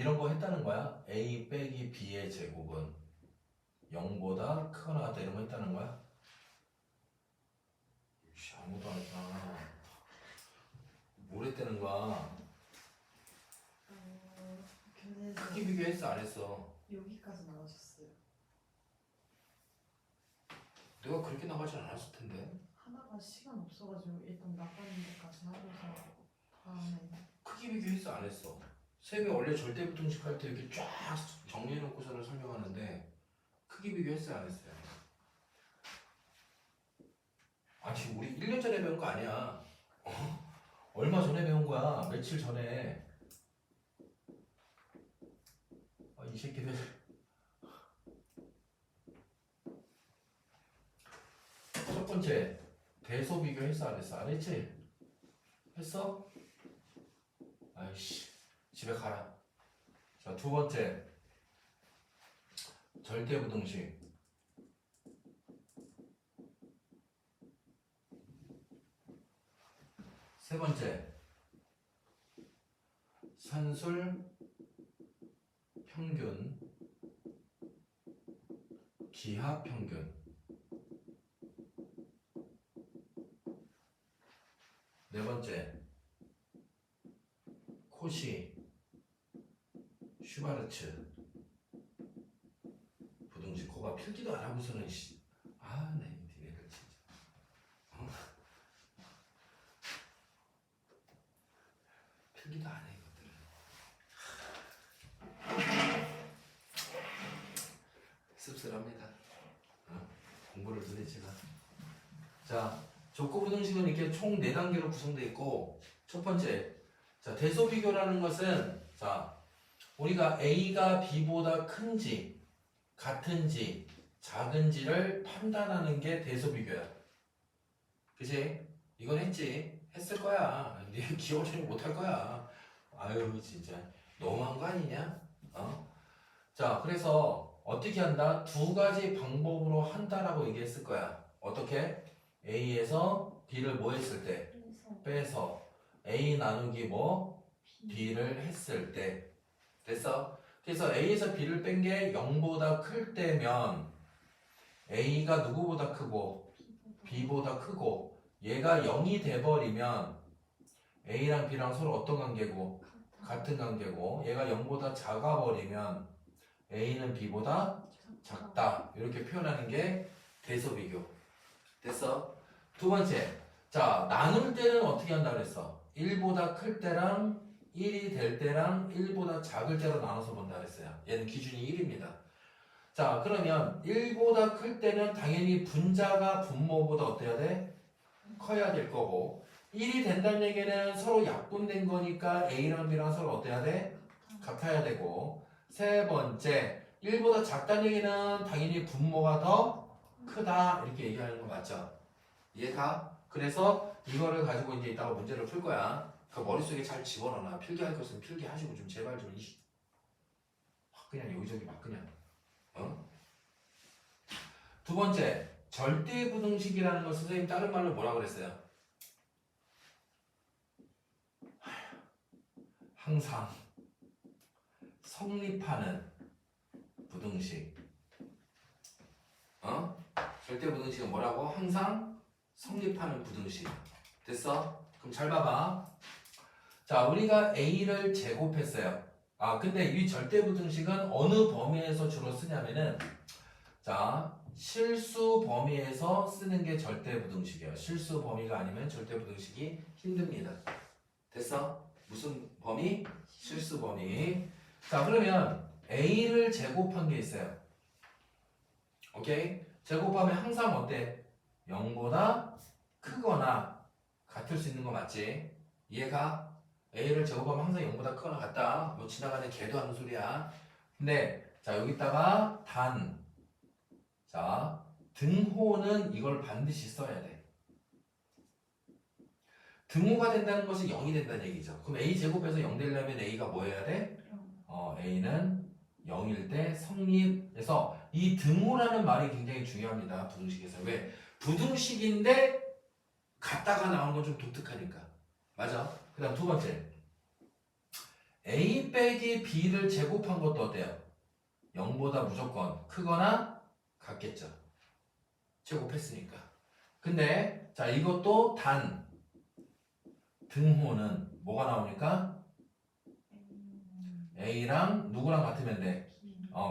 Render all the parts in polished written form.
이런 거 했다는 거야. A 빼기 B의 제곱은 0보다 크거나 같다 이런 거 했다는 거야. 아무도 안 했잖아. 뭘 했다는 거야? 교재에서 크기 비교했어 안 했어? 여기까지 나와줬어요. 내가 그렇게 나가진 않았을 텐데. 하다가 시간 없어가지고 일단 나가는 데까지 하고서 다음에 크기 비교했어 안 했어? 쌤이 원래 절대부등식 할 때 이렇게 쫙 정리해놓고서는 설명하는데 크기 비교했어 안 했어요? 아니 우리 1년 전에 배운 거 아니야. 얼마 전에 배운 거야. 며칠 전에. 이 새끼들. 첫 번째 대소 비교 했어 안 했어? 안 했지? 했어? 아이씨 집에 가라. 자, 두 번째 절대부등식. 세 번째 산술 평균 기하 평균. 네 번째 코시 슈바르츠 부등식. 코가 필기도 안 하고서는 네 니네들 진짜. 필기도 안 해 이것들은. 씁쓸합니다. 공부를 도대체가. 자, 족구부등식은 이렇게 총 4단계로 구성되어 있고, 첫 번째, 자, 대소비교라는 것은, 자, 우리가 A가 B보다 큰지, 같은지, 작은지를 판단하는 게 대소비교야. 그치? 이건 했지? 했을 거야. 네 기억을 못할 거야. 아유, 진짜. 너무한 거 아니냐? 자, 그래서 어떻게 한다? 두 가지 방법으로 한다라고 얘기했을 거야. 어떻게? A에서 B를 뭐 했을 때? 빼서 A 나누기 뭐? B를 했을 때. 됐어? 그래서 A에서 B를 뺀 게 0보다 클 때면 A가 누구보다 크고 B보다 크고 얘가 0이 돼버리면 A랑 B랑 서로 어떤 관계고? 같은 관계고 얘가 0보다 작아버리면 A는 B보다 작다. 이렇게 표현하는 게 대소비교. 됐어? 두 번째. 자, 나눌 때는 어떻게 한다 그랬어? 1보다 클 때랑 1이 될 때랑 1보다 작을 때로 나눠서 본다 그랬어요. 얘는 기준이 1입니다. 자, 그러면 1보다 클 때는 당연히 분자가 분모보다 어때야 돼? 커야 될 거고 1이 된다는 얘기는 서로 약분된 거니까 A랑 B랑 서로 어때야 돼? 같아야 되고 세 번째 1보다 작다는 얘기는 당연히 분모가 더 크다 이렇게 얘기하는 거 맞죠? 이해가? 그래서 이거를 가지고 이제 이따가 문제를 풀 거야. 그 머릿속에 잘 집어넣어놔. 필기할 것은 필기하시고 좀 제발 좀 그냥 여기저기 막 그냥 두 번째 절대부등식이라는 걸 선생님 다른 말로 뭐라 그랬어요? 항상 성립하는 부등식. 절대부등식은 뭐라고? 항상 성립하는 부등식. 됐어? 그럼 잘 봐봐. 자, 우리가 A를 제곱했어요. 근데 이 절대부등식은 어느 범위에서 주로 쓰냐면은 자, 실수 범위에서 쓰는 게 절대부등식이에요. 실수 범위가 아니면 절대부등식이 힘듭니다. 됐어? 무슨 범위? 실수 범위. 자, 그러면 A를 제곱한 게 있어요. 오케이? 제곱하면 항상 어때? 0보다 크거나 같을 수 있는 거 맞지? 이해가? A를 제곱하면 항상 0보다 크거나 같다. 뭐 지나가는 개도 하는 소리야. 근데 자, 여기다가 자, 등호는 이걸 반드시 써야 돼. 등호가 된다는 것은 0이 된다는 얘기죠. 그럼 A 제곱해서 0 되려면 A가 뭐 해야 돼? A는 0일 때 성립해서 이 등호라는 말이 굉장히 중요합니다. 부등식에서. 왜? 부등식인데 같다가 나오는 건 좀 독특하니까. 맞아? 그 다음 두 번째. A 빼기 B를 제곱한 것도 어때요? 0보다 무조건 크거나 같겠죠. 제곱했으니까. 근데 자 이것도 단 등호는 뭐가 나오니까 A랑 누구랑 같으면 돼?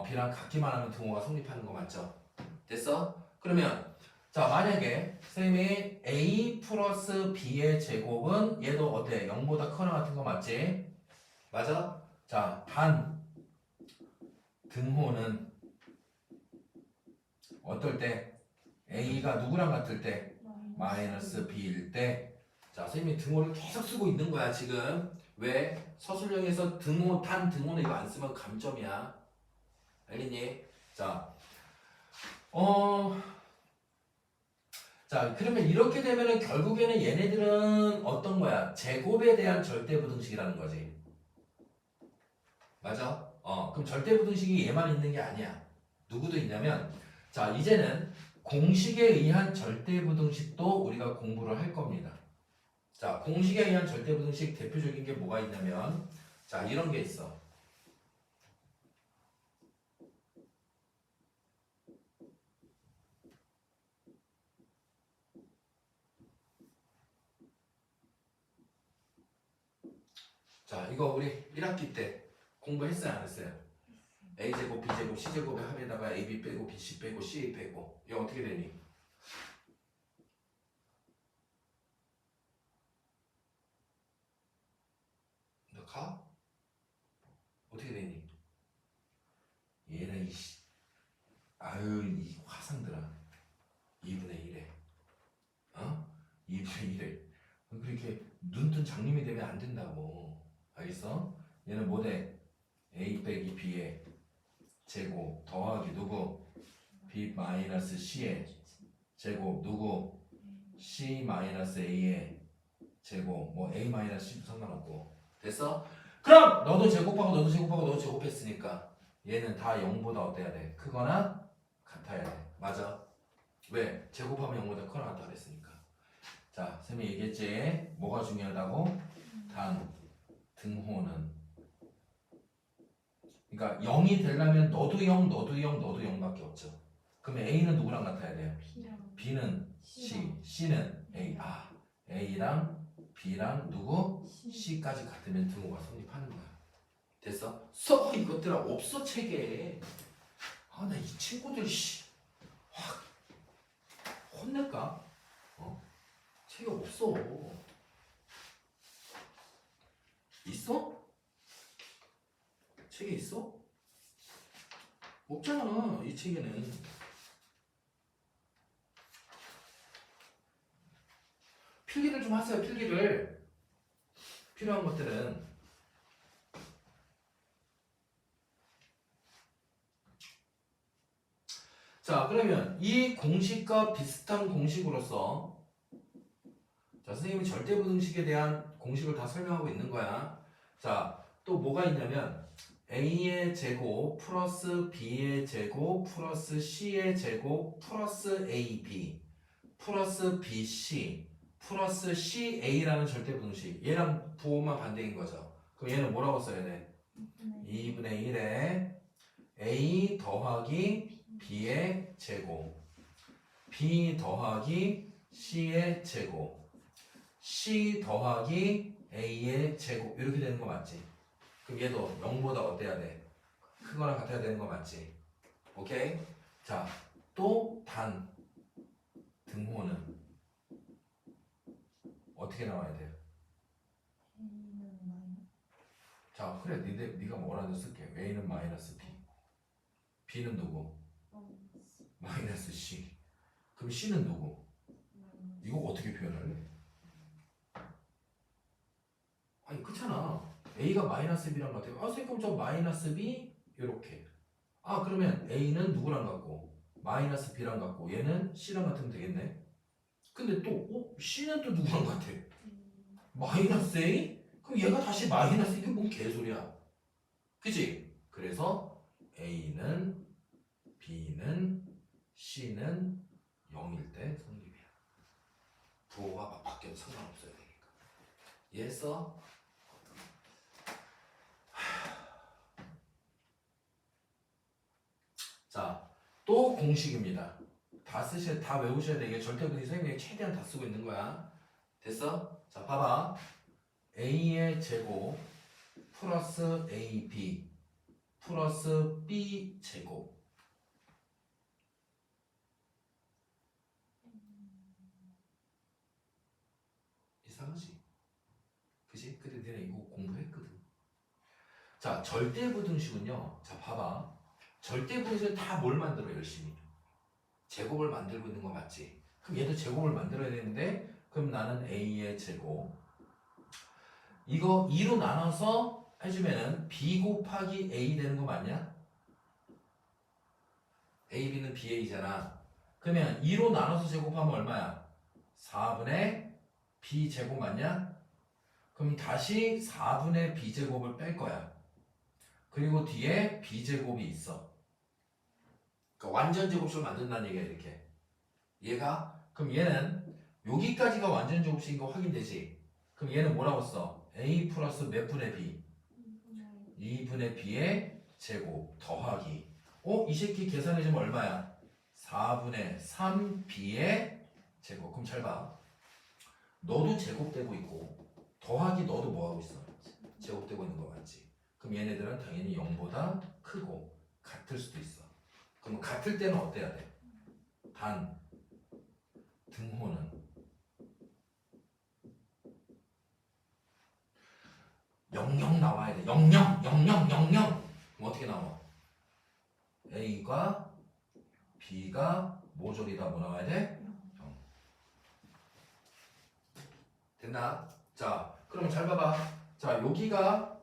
B랑 같기만 하면 등호가 성립하는 거 맞죠? 됐어? 그러면 자 만약에 쌤이 A 플러스 B의 제곱은 얘도 어때? 0보다 크거나 같은 거 맞지? 맞아? 자 단 등호는 어떨 때? A가 누구랑 같을 때? 마이너스 B일 때. 자 선생님이 등호를 계속 쓰고 있는 거야 지금. 왜? 서술형에서 등호, 단 등호는 이거 안 쓰면 감점이야. 알겠니? 자, 자 그러면 이렇게 되면은 결국에는 얘네들은 어떤 거야? 제곱에 대한 절대부등식이라는 거지. 맞아? 그럼 절대부등식이 얘만 있는 게 아니야. 누구도 있냐면, 자 이제는 공식에 의한 절대부등식도 우리가 공부를 할 겁니다. 자 공식에 의한 절대부등식 대표적인 게 뭐가 있냐면, 자 이런 게 있어. 자 이거 우리 1학기 때 공부했어요 안 했어요? A제곱, B제곱, C제곱의 합에다가 AB 빼고 BC 빼고 CA 빼고 이거 어떻게 되니? 너 가? 어떻게 되니? 얘는 아유 이 화상들아 2분의 1에 2분의 1에 그렇게 눈뜬 장님이 되면 안 된다고. 알겠어? 얘는 뭐 돼? A 빼기 B의 제곱 더하기 누구? B 마이너스 C의 제곱 누구? C 마이너스 A의 제곱 뭐 A 마이너스 C도 상관없고. 됐어? 그럼 너도 제곱하고 너도 제곱하고 너도 제곱했으니까 얘는 다 0보다 어때야 돼? 크거나 같아야 돼. 맞아? 왜? 제곱하면 0보다 크거나 같다 그랬으니까. 자, 쌤이 얘기했지? 뭐가 중요하다고? 단 등호는, 그러니까 0이 되려면 너도 0, 너도 0, 너도 0밖에 없죠. 그러면 A는 누구랑 같아야 돼요? B는 C, C는 A. A랑 B랑 누구? C까지 같으면 등호가 성립하는 거야. 됐어? 써 이것들아 없어 책에. 나 이 친구들 확 혼낼까? 책에 없어. 있어? 책에 있어? 없잖아 이 책에는. 필기를 좀 하세요. 필기를. 필요한 것들은. 자 그러면 이 공식과 비슷한 공식으로서, 자 선생님이 절대부등식에 대한 공식을 다 설명하고 있는 거야. 자 또 뭐가 있냐면 A의 제곱 플러스 B의 제곱 플러스 C의 제곱 플러스 AB 플러스 BC 플러스 CA라는 절대부등식. 얘랑 부호만 반대인 거죠. 그럼 얘는 뭐라고 써야 돼? 2분의 1에 A 더하기 B의 제곱 B 더하기 C의 제곱 C 더하기 A의 제곱 이렇게 되는 거 맞지? 그럼 얘도 0보다 어때야 돼? 크거나 같아야 되는 거 맞지? 오케이? 자, 또 단 등호는 어떻게 나와야 돼요? 자, 그래 네가 뭐라도 쓸게. A는 마이너스 B, B는 누구? 마이너스 C. 그럼 C는 누구? 이거 어떻게 표현할래? 아니 그렇잖아. A가 마이너스 B랑 같아요. 선생님 그럼 저 마이너스 B 이렇게. 그러면 A는 누구랑 같고 마이너스 B랑 같고 얘는 C랑 같으면 되겠네. 근데 또 C는 또 누구랑 같아? 마이너스 A? 그럼 얘가 다시 마이너스. 이게 뭔 개소리야. 그치? 그래서 A는 B는 C는 0일 때 성립이야. 부호가 막 바뀌어도 상관없어야 되니까. 이해했어? 또 공식입니다. 다 외우셔야 돼. 이게 절대부등식 설명에 최대한 다 쓰고 있는 거야. 됐어? 자, 봐봐. a의 제곱 플러스 ab 플러스 b 제곱. 이상하지? 그지? 근데 내가 이거 공부했거든. 자, 절대부등식은요. 자, 봐봐. 절대부등식은 다 뭘 만들어 열심히? 제곱을 만들고 있는 거 맞지? 그럼 얘도 제곱을 만들어야 되는데 그럼 나는 a의 제곱 이거 2로 나눠서 해주면은 b 곱하기 a 되는 거 맞냐? a, b는 ba잖아. 그러면 2로 나눠서 제곱하면 얼마야? 4분의 b 제곱 맞냐? 그럼 다시 4분의 b 제곱을 뺄 거야. 그리고 뒤에 b 제곱이 있어. 그러니까 완전 제곱식을 만든다는 얘기야 이렇게. 얘가 그럼 얘는 여기까지가 완전 제곱식인 거 확인되지? 그럼 얘는 뭐라고 써? a 플러스 몇 분의 b? 2분의 b의 제곱 더하기 이 새끼 계산해주면 얼마야? 4분의 3b의 제곱. 그럼 잘 봐. 너도 제곱되고 있고 더하기 너도 뭐하고 있어? 제곱되고 있는 거 맞지? 그럼 얘네들은 당연히 0보다 크고 같을 수도 있어. 그럼 같을 때는 어때야 돼? 단 등호는 00 나와야 돼. 00, 00, 00. 그럼 어떻게 나와? A가 B가 모조리다 뭐 나와야 돼? 0. 됐나? 자, 그럼 잘 봐봐. 자, 여기가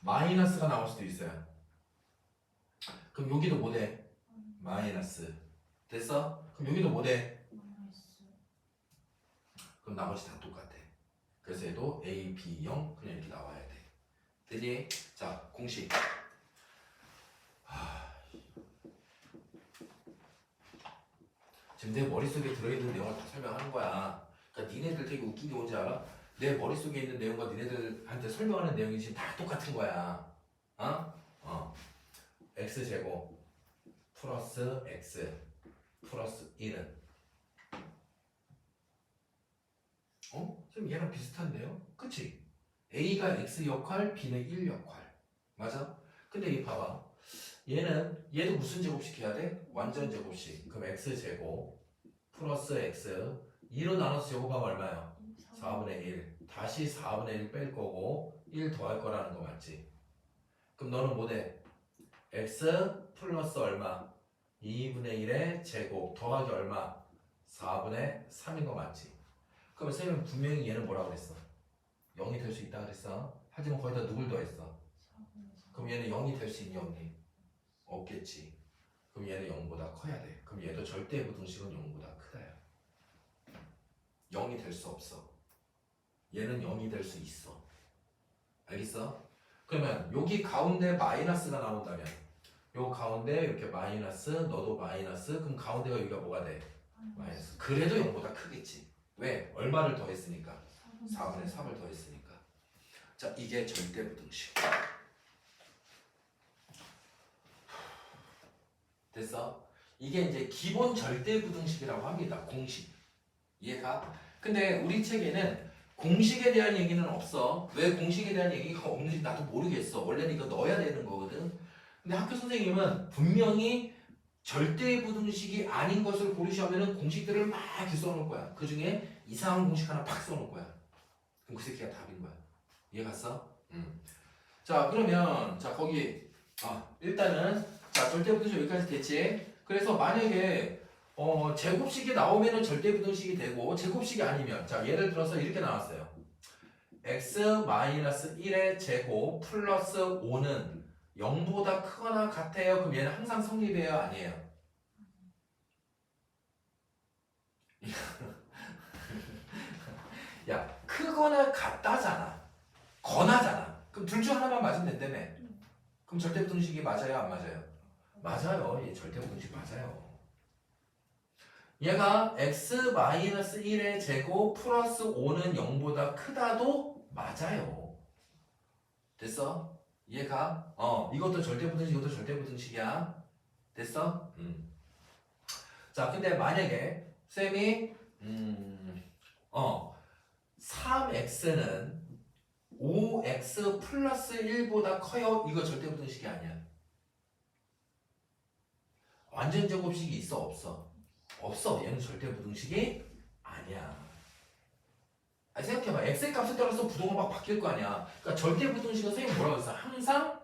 마이너스가 나올 수도 있어요. 그럼 여기도 뭐 돼? 마이너스. 됐어? 그럼 여기도 뭐 돼? 그럼 나머지 다 똑같아. 그래서 얘도 A, B, 0 그냥 이렇게 나와야 돼. 되니? 자, 공식. 지금 내 머릿속에 들어있는 내용을 다 설명하는 거야. 그러니까 니네들 되게 웃긴 게 뭔지 알아? 내 머릿속에 있는 내용과 니네들한테 설명하는 내용이 지금 다 똑같은 거야. x제곱 플러스 x 플러스 1은 지금 얘랑 비슷한데요? 그치? a가 x 역할, b는 1 역할. 맞아? 근데 이 봐봐. 얘도 무슨 제곱식 해야 돼? 완전 제곱식. 그럼 x제곱 플러스 x 2로 나눠서 제곱하면 얼마야? 4분의 1. 다시 4분의 1 뺄 거고 1 더할 거라는 거 맞지? 그럼 너는 뭐 돼? x 플러스 얼마? 2분의 1의 제곱 더하기 얼마? 4분의 3인 거 맞지? 그럼 쌤은 분명히 얘는 뭐라고 그랬어? 0이 될 수 있다 그랬어. 하지만 거기다 누굴 더했어? 그럼 얘는 0이 될 수 있니 없니? 없겠지. 그럼 얘는 0보다 커야 돼. 그럼 얘도 절대부등식은 0보다 크다야. 0이 될 수 없어. 얘는 0이 될 수 있어. 알겠어? 그러면 여기 가운데 마이너스가 나온다면 요 가운데 이렇게 마이너스, 너도 마이너스, 그럼 가운데가 여기가 뭐가 돼? 마이너스. 그래도 0보다 크겠지. 왜? 얼마를 더했으니까? 4분의 3을 더했으니까. 자, 이게 절대부등식. 됐어? 이게 이제 기본 절대부등식이라고 합니다. 공식. 이해가? 근데 우리 책에는 공식에 대한 얘기는 없어. 왜 공식에 대한 얘기가 없는지 나도 모르겠어. 원래는 이거 넣어야 되는 거거든. 근데 학교 선생님은 분명히 절대부등식이 아닌 것을 고르시면은 공식들을 막 이렇게 써놓을 거야. 그 중에 이상한 공식 하나 팍 써놓을 거야. 그럼 그 새끼가 답인 거야. 이해 갔어? 자, 그러면 자 거기 일단은 자 절대부등식 여기까지 됐지. 그래서 만약에 제곱식이 나오면은 절대부등식이 되고 제곱식이 아니면 자 예를 들어서 이렇게 나왔어요. x-1의 제곱 플러스 5는 0보다 크거나 같아요. 그럼 얘는 항상 성립해요? 아니에요? 야, 크거나 같다잖아. 거나잖아. 그럼 둘 중 하나만 맞으면 된다며. 그럼 절대부등식이 맞아요? 안 맞아요? 맞아요. 얘 절대부등식 맞아요. 얘가 x-1의 제곱 플러스 5는 0보다 크다도 맞아요. 됐어? 이해가? 이것도 절대부등식, 이것도 절대부등식이야. 됐어? 자, 근데 만약에 쌤이 3x는 5x 플러스 1보다 커요. 이거 절대부등식이 아니야. 완전 제곱식이 있어 없어? 없어. 얘는 절대부등식이 아니야. 아니, 생각해봐. x의 값에 따라서 부동은 막 바뀔 거 아니야. 그러니까 절대부등식은 선생님이 뭐라고 했어? 항상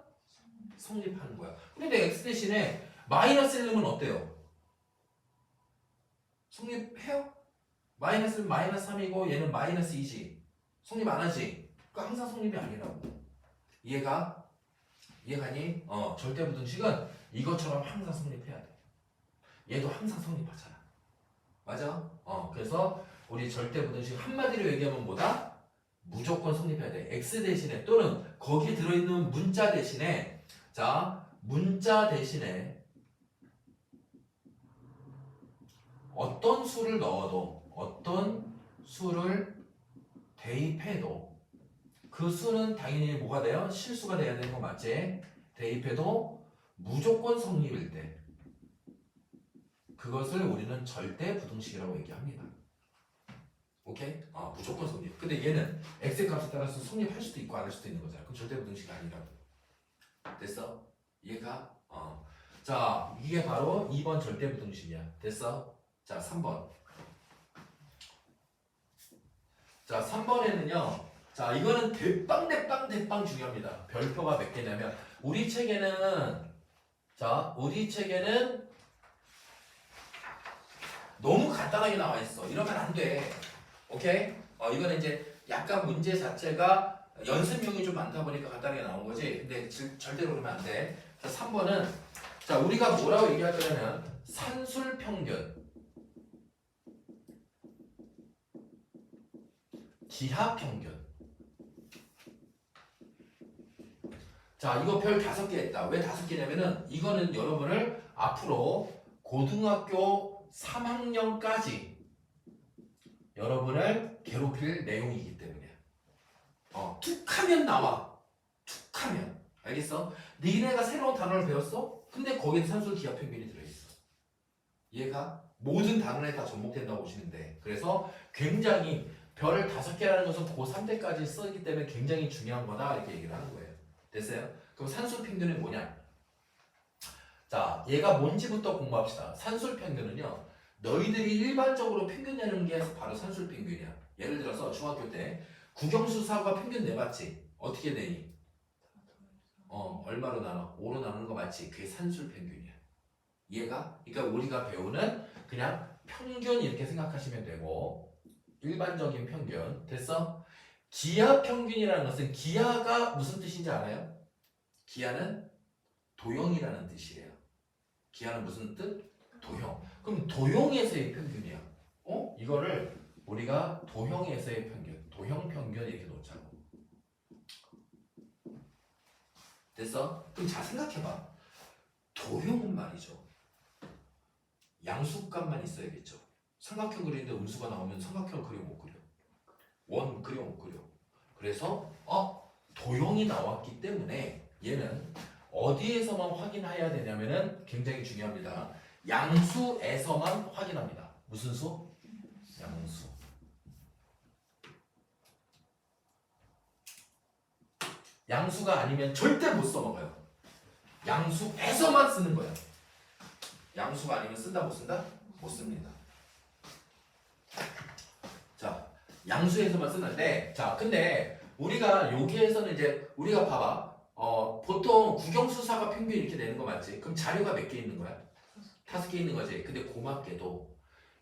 성립하는 거야. 근데 x 대신에 마이너스 1은 어때요? 성립해요? 마이너스는 마이너스 3이고 얘는 마이너스 2지. 성립 안 하지? 그러니까 항상 성립이 아니라고. 이해가니? 절대부등식은 이것처럼 항상 성립해야 돼. 얘도 항상 성립하잖아. 맞아? 그래서 우리 절대부등식 한마디로 얘기하면 뭐다? 무조건 성립해야 돼. x 대신에 또는 거기 들어있는 문자 대신에 자, 문자 대신에 어떤 수를 넣어도 어떤 수를 대입해도 그 수는 당연히 뭐가 돼요? 실수가 돼야 되는 거 맞지? 대입해도 무조건 성립일 때 그것을 우리는 절대부등식이라고 얘기합니다. 오케이? 무조건 성립. 근데 얘는 x 값에 따라서 성립할 수도 있고 안 할 수도 있는 거잖아. 그럼 절대부등식이 아니라고. 됐어? 이해가? 자, 이게 바로 2번 절대부등식이야. 됐어? 자, 3번. 자, 3번에는요. 자, 이거는 대빵 중요합니다. 별표가 몇 개냐면 우리 책에는 너무 간단하게 나와 있어. 이러면 안 돼. 오케이? 이거는 이제 약간 문제 자체가 연습용이 좀 많다 보니까 간단하게 나온 거지. 근데 절대로 그러면 안 돼. 자, 3번은 자, 우리가 뭐라고 얘기할 거냐면 산술평균, 기하평균. 자, 이거 별 5개 했다. 왜 5개냐면은 이거는 여러분을 앞으로 고등학교 3학년까지 여러분을 괴롭힐 내용이기 때문에 툭하면 나와. 툭하면. 알겠어? 니네가 새로운 단어를 배웠어? 근데 거기에 산술 기하평균이 들어있어. 얘가 모든 단원에 다 접목된다고 보시면 돼. 그래서 굉장히 별 5개라는 것은 고3 때까지 쓰기 때문에 굉장히 중요한 거다 이렇게 얘기를 하는 거예요. 됐어요? 그럼 산술평균은 뭐냐? 자, 얘가 뭔지부터 공부합시다. 산술평균은요, 너희들이 일반적으로 평균 내는 게 바로 산술평균이야. 예를 들어서 중학교 때 국영수사과 평균 내봤지? 어떻게 내니? 얼마로 나눠? 5로 나누는 거 맞지? 그게 산술평균이야. 이해가? 그러니까 우리가 배우는 그냥 평균 이렇게 생각하시면 되고 일반적인 평균. 됐어? 기하평균이라는 것은 기하가 무슨 뜻인지 알아요? 기하는 도형이라는 뜻이에요. 기하는 무슨 뜻? 도형. 그럼 도형에서의 평균이야. 이거를 우리가 도형에서의 평균, 도형 평균 이렇게 놓자고. 됐어? 그럼 잘 생각해봐. 도형은 말이죠. 양수값만 있어야겠죠. 삼각형 그리는데 음수가 나오면 삼각형 그려 못 그려? 원 그려 못 그려? 그래서 도형이 나왔기 때문에 얘는 어디에서만 확인해야 되냐면은 굉장히 중요합니다. 양수에서만 확인합니다. 무슨 수? 양수. 양수가 아니면 절대 못 써먹어요. 양수에서만 쓰는 거예요. 양수가 아니면 쓴다 못 쓴다? 못 씁니다. 자, 양수에서만 쓰는데 자, 근데 우리가 여기에서는 이제 우리가 봐봐. 보통 국영수사가 평균 이렇게 내는 거 맞지? 그럼 자료가 몇 개 있는 거야? 5개 있는 거지. 근데 고맙게도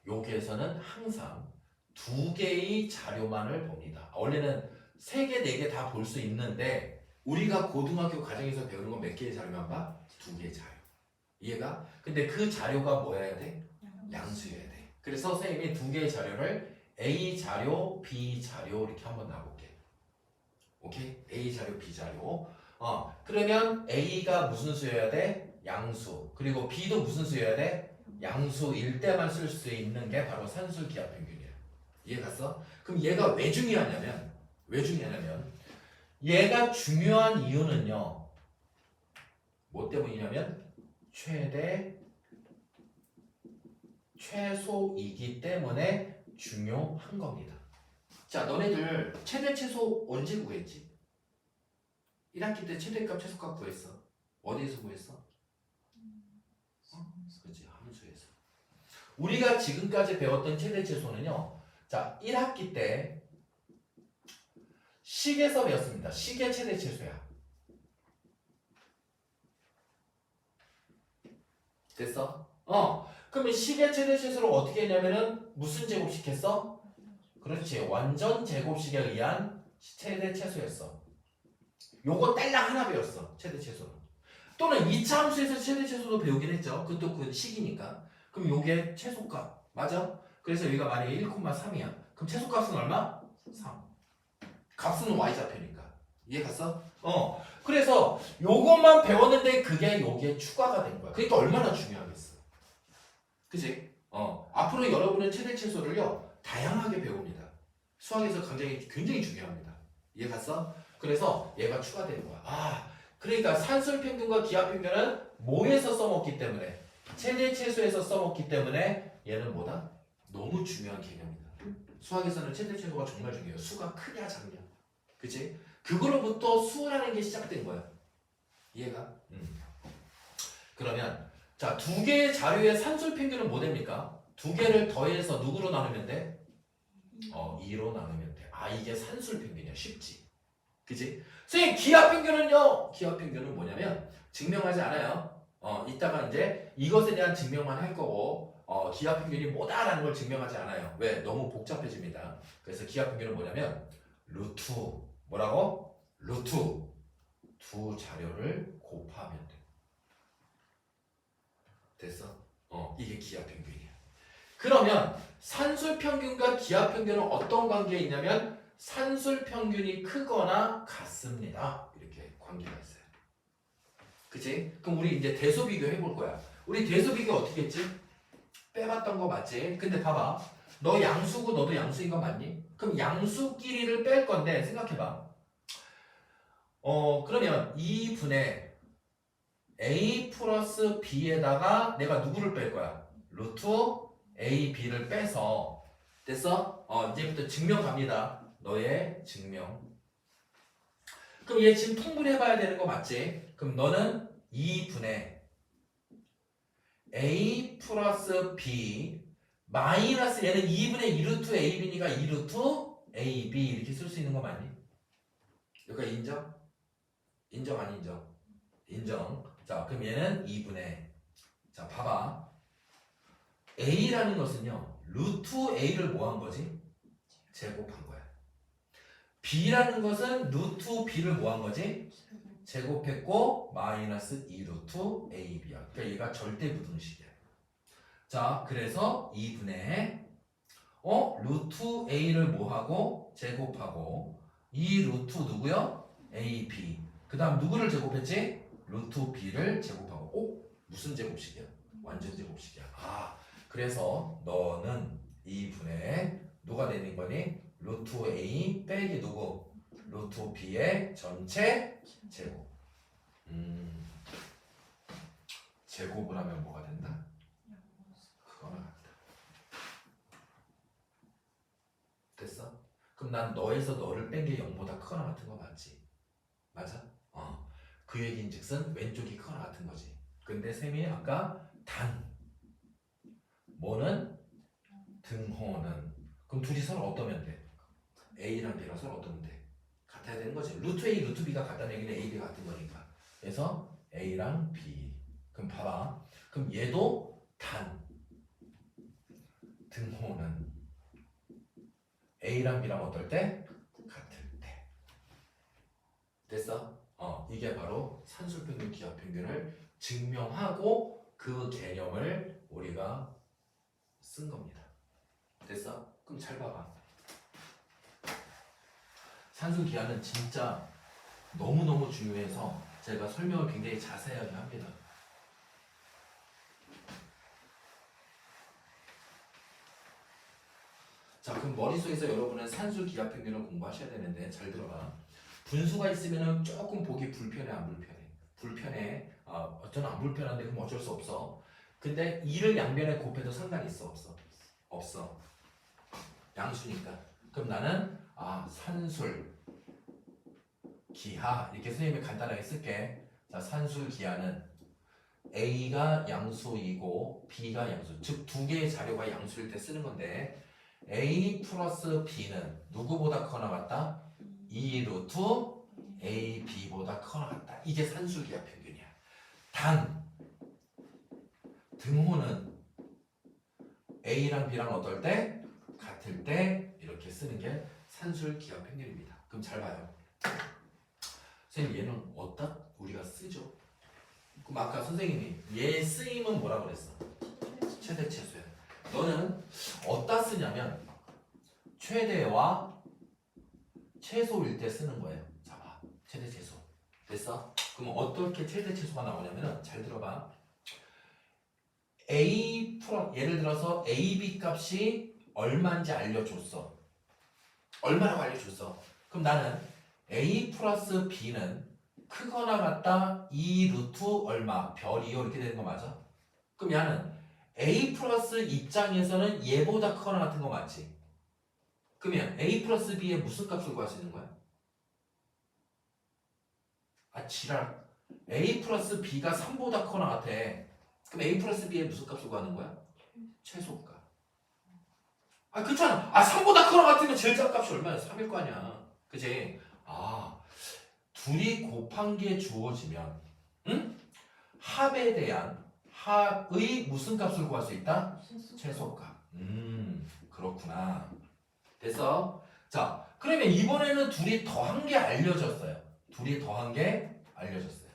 여기에서는 항상 2개의 자료만을 봅니다. 원래는 3개, 4개 다 볼 수 있는데 우리가 고등학교 과정에서 배우는 건 몇 개의 자료만 봐? 2개의 자료. 이해가? 근데 그 자료가 뭐여야 돼? 양수여야 돼. 그래서 선생님이 2개의 자료를 A 자료, B 자료 이렇게 한번 놔볼게. 오케이? A 자료, B 자료. 그러면 A가 무슨 수여야 돼? 양수. 그리고 B도 무슨 수여야 돼? 양수일 때만 쓸 수 있는 게 바로 산술 기하평균이야. 이해 갔어? 그럼 얘가 왜 중요하냐면 얘가 중요한 이유는요. 뭐 때문이냐면 최대 최소이기 때문에 중요한 겁니다. 자, 너네들 최대 최소 언제 구했지? 1학기 때 최대값 최소값 구했어. 어디에서 구했어? 그렇지, 함수에서. 우리가 지금까지 배웠던 최대 최소는요. 자, 1학기 때 식에서 배웠습니다. 식의 최대 최소야. 됐어? 그러면 식의 최대 최소를 어떻게 했냐면은 무슨 제곱식 했어? 그렇지, 완전 제곱식에 의한 최대 최소였어. 요거 딸랑 하나 배웠어. 최대 최소는. 또는 2차 함수에서 최대 최소도 배우긴 했죠. 그것도 그 식이니까. 그럼 요게 최소값. 맞아? 그래서 여기가 만약에 1,3이야. 그럼 최소값은 얼마? 3. 값은 y좌표니까. 이해 갔어? 그래서 요것만 배웠는데 그게 요게 추가가 된 거야. 그러니까 얼마나 중요하겠어. 그치? 앞으로 여러분은 최대 최소를요 다양하게 배웁니다. 수학에서 굉장히 중요합니다. 이해 갔어? 그래서 얘가 추가되는 거야. 그러니까 산술평균과 기하평균은 뭐에서 써먹기 때문에, 최대 최소에서 써먹기 때문에 얘는 뭐다? 너무 중요한 개념이다. 수학에서는 최대 최소가 정말 중요해요. 수가 크냐 작냐. 그치? 그거로부터 수라는 게 시작된 거야. 이해가? 그러면 자, 두 개의 자료의 산술평균은 뭐 됩니까? 두 개를 더해서 누구로 나누면 돼? 2로 나누면 돼. 이게 산술평균이야. 쉽지. 그치? 선생님, 기하평균은요? 기하평균은 뭐냐면 증명하지 않아요. 이따가 이제 이것에 대한 증명만 할 거고 기하평균이 뭐다라는 걸 증명하지 않아요. 왜? 너무 복잡해집니다. 그래서 기하평균은 뭐냐면 루트 뭐라고? 루트 두 자료를 곱하면 돼. 됐어? 이게 기하평균이야. 그러면 산술평균과 기하평균은 어떤 관계에 있냐면 산술평균이 크거나 같습니다. 이렇게 관계가 있어요. 그치? 그럼 우리 이제 대소비교 해볼 거야. 우리 대소비교 어떻게 했지? 빼봤던 거 맞지? 근데 봐봐. 너 양수고 너도 양수인 거 맞니? 그럼 양수끼리를 뺄 건데 생각해봐. 그러면 2분의 a 플러스 b에다가 내가 누구를 뺄 거야? 루트 a, b를 빼서. 됐어? 이제부터 증명 갑니다. 너의 증명. 그럼 얘 지금 통분해봐야 되는 거 맞지? 그럼 너는 2분의 a 플러스 b 마이너스 얘는 2분의 2루트 ab니까 2루트 ab 이렇게 쓸 수 있는 거 맞니? 여기가 인정? 인정 안 인정? 인정. 자, 그럼 얘는 2분의 자, 봐봐. a라는 것은요 루트 a를 뭐 한 거지? 제곱한 거야. b라는 것은 루트 b를 뭐 한 거지? 제곱했고 마이너스 2루트 ab야. 그러니까 얘가 절대부등식이야. 자, 그래서 2분의 루트 a를 뭐 하고? 제곱하고 2루트 누구요? ab. 그 다음 누구를 제곱했지? 루트 b를 제곱하고 무슨 제곱식이야? 완전 제곱식이야. 그래서 너는 2분의 누가 되는 거니? 루트 a 빼기 누구? 루트 b의 전체 제곱. 제곱을 하면 뭐가 된다? 그거나 같다. 됐어? 그럼 난 너에서 너를 뺀 게 0보다 크거나 같은 거 맞지? 맞아? 그 얘기인 즉슨 왼쪽이 크거나 같은 거지. 근데 쌤이 아까 뭐는? 등호는. 그럼 둘이 서로 어떠면 돼? A랑 B랑 서로 어떠면 돼? 같아야 되는 거지. 루트 A, 루트 B가 같다는 얘기는 A, B가 같은 거니까. 그래서 A랑 B. 그럼 봐봐. 그럼 얘도 등호는 A랑 B랑 어떨 때? 같을 때. 됐어? 이게 바로 산술평균, 기하평균을 증명하고 그 개념을 우리가 쓴 겁니다. 됐어? 그럼 잘 봐봐. 산술 기하는 진짜 너무너무 중요해서 제가 설명을 굉장히 자세하게 합니다. 자, 그럼 머릿속에서 여러분은 산술 기하평균을 공부하셔야 되는데 잘 들어봐. 분수가 있으면 조금 보기 불편해 안 불편해? 불편해. 저는 안 불편한데 그럼 어쩔 수 없어. 근데 2를 양변에 곱해도 상관이 있어 없어? 없어. 양수니까. 그럼 나는 산술 기하 이렇게 선생님이 간단하게 쓸게. 자, 산술 기하는 A가 양수이고 B가 양수. 즉 두 개의 자료가 양수일 때 쓰는 건데 A 플러스 B는 누구보다 크거나 같다? 2 루트 A, B보다 크거나 같다. 이게 산술 기하 평균이야. 단 등호는 A랑 B랑 어떨 때? 같을 때 이렇게 쓰는 게 산술 기하 평균입니다. 그럼 잘 봐요. 선생님 얘는 어디다 우리가 쓰죠? 그럼 아까 선생님이 얘 쓰임은 뭐라고 그랬어? 최대 최소야. 너는 어디다 쓰냐면 최대와 최소일 때 쓰는 거예요. 자 봐. 최대 최소. 됐어? 그럼 어떻게 최대 최소가 나오냐면은 잘 들어봐. 예를 들어서 AB 값이 얼마인지 알려줬어. 얼마라고 알려줬어. 그럼 나는 A 플러스 B는 크거나 같다 2 루트 얼마 별이요 이렇게 되는 거 맞아? 그럼 얘는 A 플러스 입장에서는 얘보다 크거나 같은 거 맞지? 그러면 A 플러스 B의 무슨 값을 구할 수 있는 거야? 지랄. A 플러스 B가 3보다 크거나 같아. 그럼 A 플러스 B의 무슨 값을 구하는 거야? 최소값. 그렇잖아. 3보다 크거나 같으면 제일 작은 값이 얼마야? 3일 거 아니야. 그치? 둘이 곱한 게 주어지면 합에 대한 합의 무슨 값을 구할 수 있다? 최소값. 그렇구나. 됐어? 자, 그러면 이번에는 둘이 더한 게 알려졌어요. 둘이 더한 게 알려졌어요.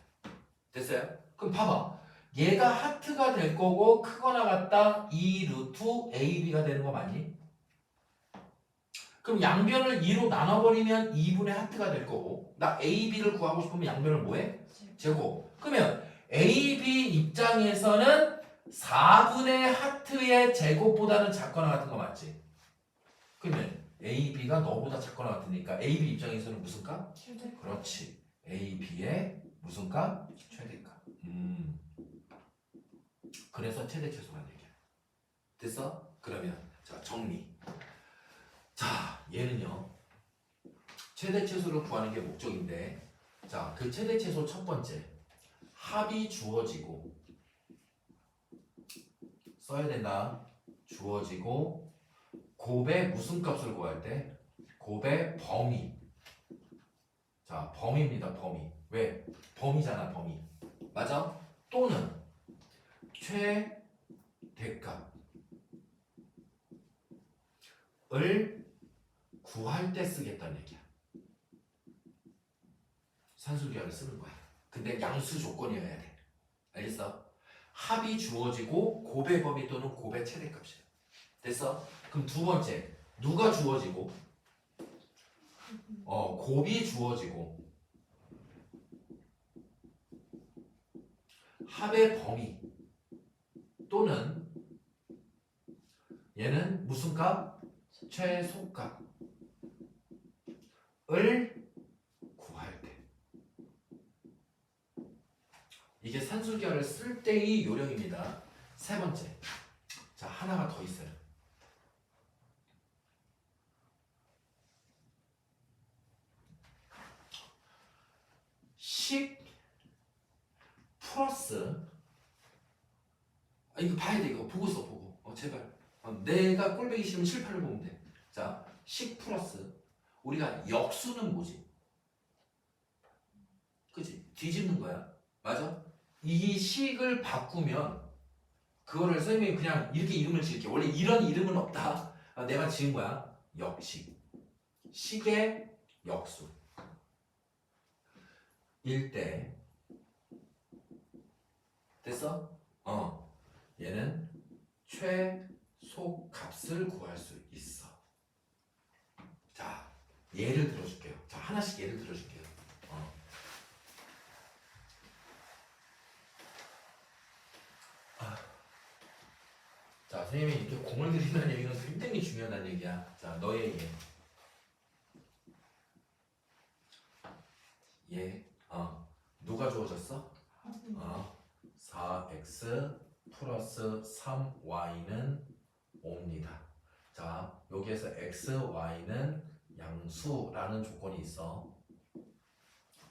됐어요? 그럼 봐봐. 얘가 하트가 될 거고 크거나 같다 2 루트 AB가 되는 거 맞니? 그럼 양변을 2로 나눠버리면 2분의 하트가 될 거고 나 AB를 구하고 싶으면 양변을 뭐해? 제곱. 그러면 AB 입장에서는 4분의 하트의 제곱보다는 작거나 같은 거 맞지? 그러면 AB가 너보다 작거나 같으니까 AB 입장에서는 무슨 값? 최대. 그렇지. AB의 무슨 값? 최대값. 그래서 최대 최소란 얘기야. 됐어? 그러면 자 정리. 자 얘는요 최대 최소를 구하는 게 목적인데 자 그 최대 최소 첫 번째 합이 주어지고 써야 된다. 주어지고 곱의 무슨 값을 구할 때? 곱의 범위. 자 범위입니다. 범위. 왜? 범위잖아 범위. 맞아? 또는 최대값을 구할 때 쓰겠다는 얘기야. 산술기하를 쓰는 거야. 근데 양수 조건이어야 돼. 알겠어? 합이 주어지고 곱의 범위 또는 곱의 최대값이야. 됐어? 그럼 두 번째 누가 주어지고 곱이 주어지고 합의 범위 또는 얘는 무슨 값? 최소값을 구할 때 이게 산술기하를 쓸 때의 요령입니다. 세 번째 자 하나가 더 있어요. 식 플러스 이거 봐야 돼. 이거 보고 써 보고 제발 내가 꼴보기 싫으면 칠판을 보면 돼. 자 식 플러스 우리가 역수는 뭐지? 그치? 뒤집는 거야. 맞아? 이 식을 바꾸면 그거를 선생님이 그냥 이렇게 이름을 지을게. 원래 이런 이름은 없다. 내가 지은 거야. 역식. 식의 역수. 일 때 됐어? 얘는 최소값을 구할 수 있어. 자, 예를 들어줄게요. 자, 하나씩 예를 들어줄게요. 자, 선생님이 이렇게 공을 들인다는 얘기는 굉장히 중요하다는 얘기야. 자, 너의 예. 누가 주어졌어? 4x 플러스 3y는 5입니다. 자, 여기에서 x, y는 양수라는 조건이 있어.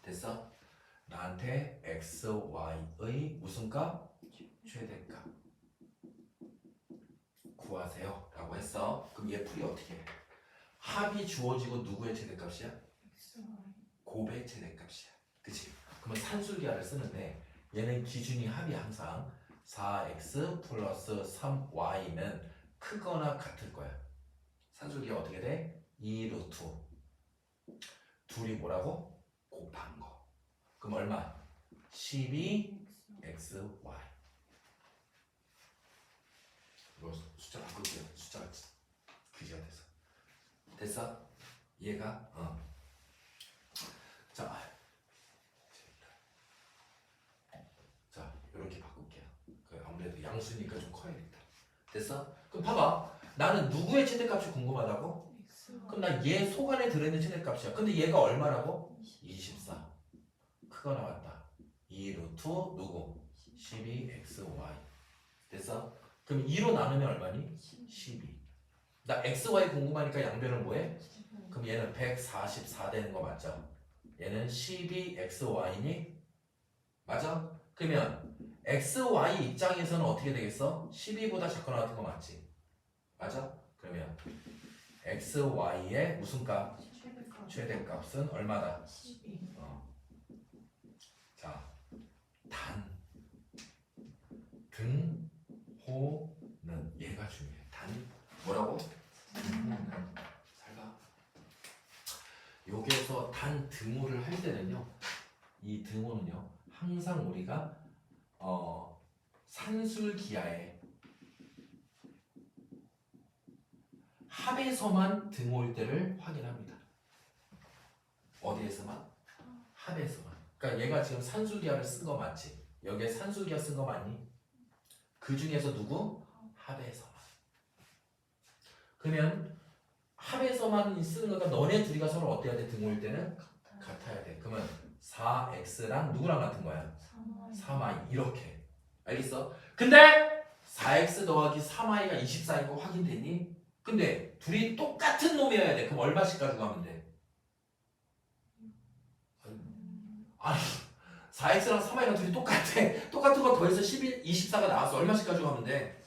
됐어? 나한테 x, y의 무슨 값? 최대값 구하세요 라고 했어. 그럼 얘 풀이 어떻게 해? 합이 주어지고 누구의 최대값이야? XY. 곱의 최대값이야. 그치? 그러면 산술기하를 쓰는데 얘는 기준이 합이 항상 4x 플러스 3y는 크거나 같을 거야. 산술기하 어떻게 돼? 2 루트 둘이 뭐라고? 곱한 거. 그럼 얼마? 12xy. 이거 숫자 바꿀게요. 숫자가 그지가 돼서. 됐어? 이해가? 자, 이렇게 바꿀게요. 아무래도 양수니까 좀 커야겠다. 됐어? 그럼 봐봐. 나는 누구의 최대값이 궁금하다고? XY. 그럼 나 얘 속 안에 들어있는 최대값이야. 근데 얘가 얼마라고? 24. 크거나 같다. 2 루트 누구? 12xy. 됐어? 그럼 2로 나누면 얼마니? 12. 나 xy 궁금하니까 양변을 뭐해? 그럼 얘는 144 되는 거 맞죠? 얘는 12xy니? 맞아? 그러면 xy 입장에서는 어떻게 되겠어? 12보다 작거나 같은 거 맞지? 맞아? 그러면 xy의 무슨 값? 최대값. 최대값은 얼마다? 12. 자, 단, 등, 호는 얘가 중요해. 단, 뭐라고? 잘 봐. 여기에서 단 등호를 할 때는요, 이 등호는요, 항상 우리가 산술기하에 합에서만 등호일 때를 확인합니다. 어디에서만? 합에서만. 그러니까 얘가 지금 산술기하를 쓴 거 맞지? 여기에 산술기하 쓴 거 맞니? 그 중에서 누구? 합에서만. 그러면 합에서만 쓰는 거니까 너네 둘이가 서로 어때야 돼? 등호일 때는? 같아야 돼. 그러면 4x랑 누구랑 같은 거야? 3y 이렇게. 알겠어? 근데 4x 더하기 3y가 24인 거 확인됐니? 근데 둘이 똑같은 놈이어야 돼. 그럼 얼마씩 가지고 가면 돼? 아니 4x랑 3y랑 둘이 똑같아. 똑같은 거 더해서 11, 24가 나왔어. 얼마씩 가져가면 돼?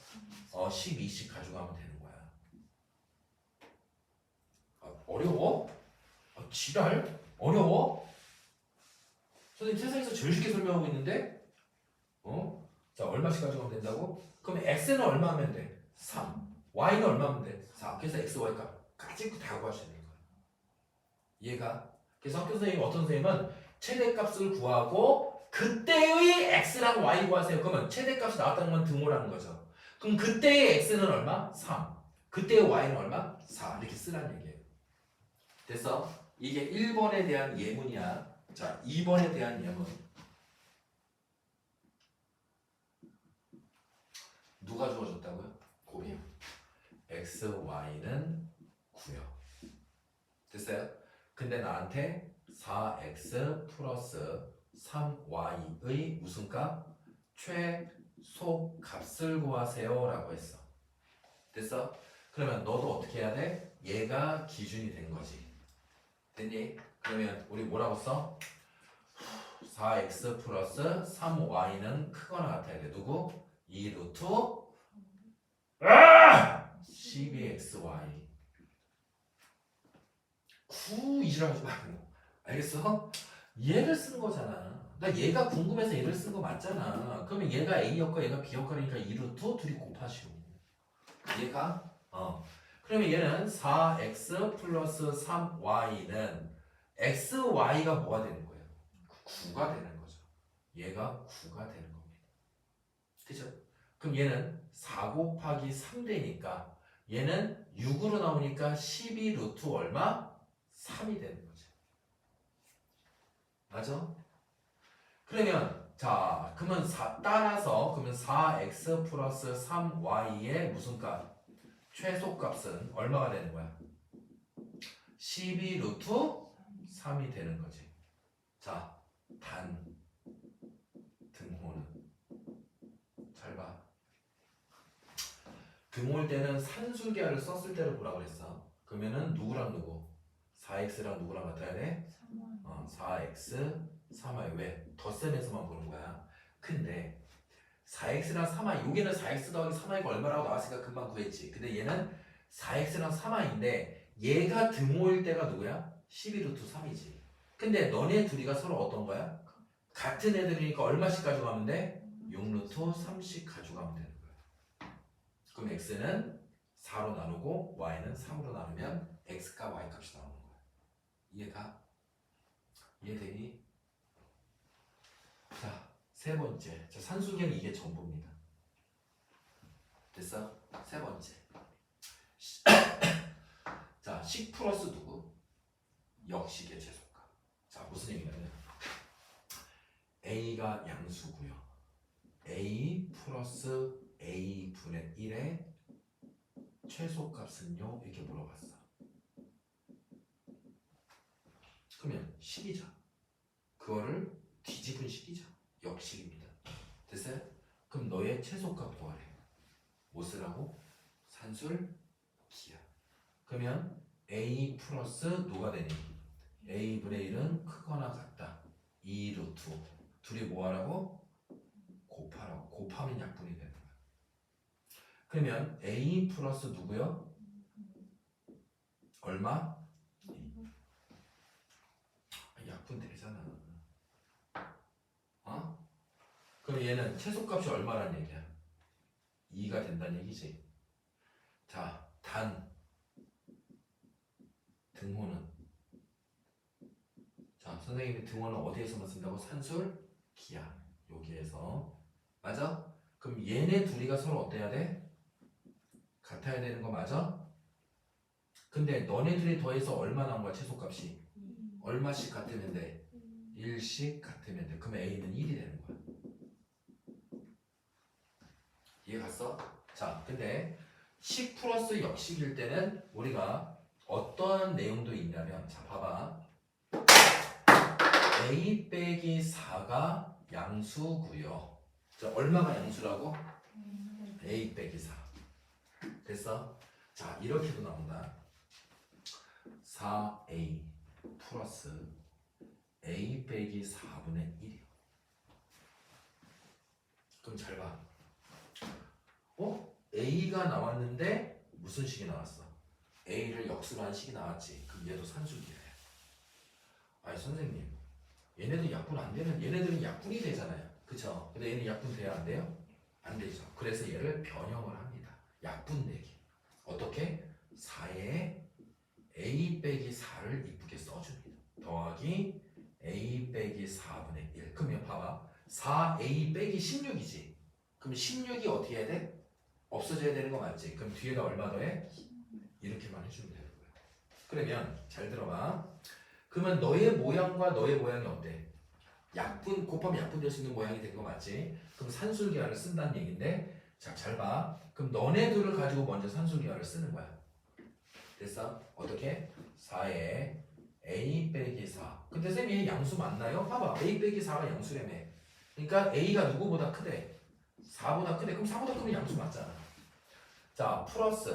12씩 가져가면 되는 거야. 어려워? 지랄? 어려워? 선생님 세상에서 제일 쉽게 설명하고 있는데? 자 얼마씩 가져가면 된다고? 그럼 x는 얼마 하면 돼? 3. y는 얼마 하면 돼? 4. 그래서 x, y 값까지 다 구하셔야 되는 거야. 이해가? 그래서 학교 선생님 어떤 선생님은 최대값을 구하고 그때의 x랑 y 구하세요. 그러면 최대값이 나왔다는 건 등호라는 거죠. 그럼 그때의 x는 얼마? 3. 그때의 y는 얼마? 4. 이렇게 쓰라는 얘기예요. 됐어? 이게 1번에 대한 예문이야. 자, 2번에 대한 예문. 누가 주어졌다고요? 곱이요. x, y는 9요. 됐어요? 근데 나한테 4x 플러스 3y의 무슨 값? 최소 값을 구하세요 라고 했어. 됐어? 그러면 너도 어떻게 해야 돼? 얘가 기준이 된 거지. 됐니? 그러면 우리 뭐라고 써? 4x 플러스 3y는 크거나 같아야 돼. 누구? 2 루트 12xy 9 이지랄하지 말고. 알겠어? 얘를 쓴 거잖아. 나 얘가 궁금해서 얘를 쓴 거 맞잖아. 그러면 얘가 a 역과 얘가 b 역할이니까 2 루트 둘이 곱하시오. 얘가 그러면 얘는 4x 플러스 3y는 xy가 뭐가 되는 거예요? 9가 되는 거죠. 얘가 9가 되는 겁니다. 그죠? 그럼 얘는 4 곱하기 3되니까 얘는 6으로 나오니까 12 루트 얼마? 3이 되는 거죠. 맞아? 그러면 자 그러면 따라서 그러면 4x 플러스 3y의 무슨 값? 최소값은 얼마가 되는 거야? 12 루트 3이 되는 거지. 자, 단 등호는 잘 봐. 등호일 때는 산술기하를 썼을 때를 보라고 그랬어. 그러면은 누구랑 누구? 4x랑 누구랑 같아야 돼? 4x 3y. 왜? 덧셈에서만 보는 거야. 근데 4x랑 3y, 여기는 4x 더하기 3y가 얼마라고 나왔으니까 금방 구했지. 근데 얘는 4x랑 3y인데 얘가 등호일 때가 누구야? 12루트 3이지. 근데 너네 둘이가 서로 어떤 거야? 같은 애들이니까 얼마씩 가져가면 돼? 6루트 3씩 가져가면 되는 거야. 그럼 x는 4로 나누고 y는 3으로 나누면 x값 y값이 나오는 거야. 이해가? 이해되니? 자, 세 번째. 자, 산술기는 이게 전부입니다. 됐어? 세 번째. 자, 식 플러스 누구? 역식의 최소값. 자, 무슨 얘기냐면 a가 양수고요. a 플러스 a 분의 1의 최소값은요? 이렇게 물어봤어. 그러면 식이죠. 그거를 뒤집은 식이죠. 역식입니다. 됐어요? 그럼 너의 최소값 구하래. 뭐 쓰라고? 산술 기하. 그러면 a 플러스 누가 되니? a 분의 1은 크거나 같다. 2루트. 둘이 뭐 하라고? 곱하라고. 곱하면 약분이 되는 거야. 그러면 a 플러스 누구요? 얼마? 약분 되잖아. 어? 그럼 얘는 최소값이 얼마란 얘기야? 2가 된다는 얘기지. 자, 단 등호는, 자, 선생님이 등호는 어디에서만 쓴다고? 산술 기하. 여기에서. 맞아? 그럼 얘네 둘이가 서로 어때야 돼? 같아야 되는 거 맞아? 근데 너네 둘이 더해서 얼마 나온 거야? 최소값이 얼마씩 같으면 돼? 1씩 같으면 돼. 그러면 a는 1이 되는 거야. 이해 갔어? 자, 근데 식 플러스 역식일 때는 우리가 어떤 내용도 있냐면, 자, 봐봐. a 빼기 4가 양수고요. 자, 얼마가 양수라고? a 빼기 4. 됐어? 자, 이렇게도 나온다. 4a 플러스 a 빼기 4분의 1이요. 그럼 잘 봐. a가 나왔는데 무슨 식이 나왔어? a를 역수로 한 식이 나왔지. 그럼 얘도 산술기야. 아니 선생님, 얘네들 약분 안 되면 얘네들은 약분이 되잖아요. 그쵸? 근데 얘는 약분 돼야 안 돼요? 안 되죠. 그래서 얘를 변형을 합니다. 약분되기. 어떻게? 4에 a 빼기 4를 이쁘게 써줍니다. 더하기 a 빼기 4분의 1. 그러면 봐봐. 4a 빼기 16이지. 그럼 16이 어떻게 해야 돼? 없어져야 되는 거 맞지? 그럼 뒤에다 얼마 더해? 이렇게만 해주면 되는 거야. 그러면 잘 들어봐. 그러면 너의 모양과 너의 모양이 어때? 약분, 곱하면 약분될 수 있는 모양이 된 거 맞지? 그럼 산술기하를 쓴다는 얘기인데, 자, 잘 봐. 그럼 너네들을 가지고 먼저 산술기하를 쓰는 거야. 됐어? 어떻게? 4에 a 빼기 4. 근데 쌤이 양수 맞나요? 봐봐. a 빼기 4가 양수라며. 그러니까 a가 누구보다 크대? 4보다 크대. 그럼 4보다 크면 양수 맞잖아. 자, 플러스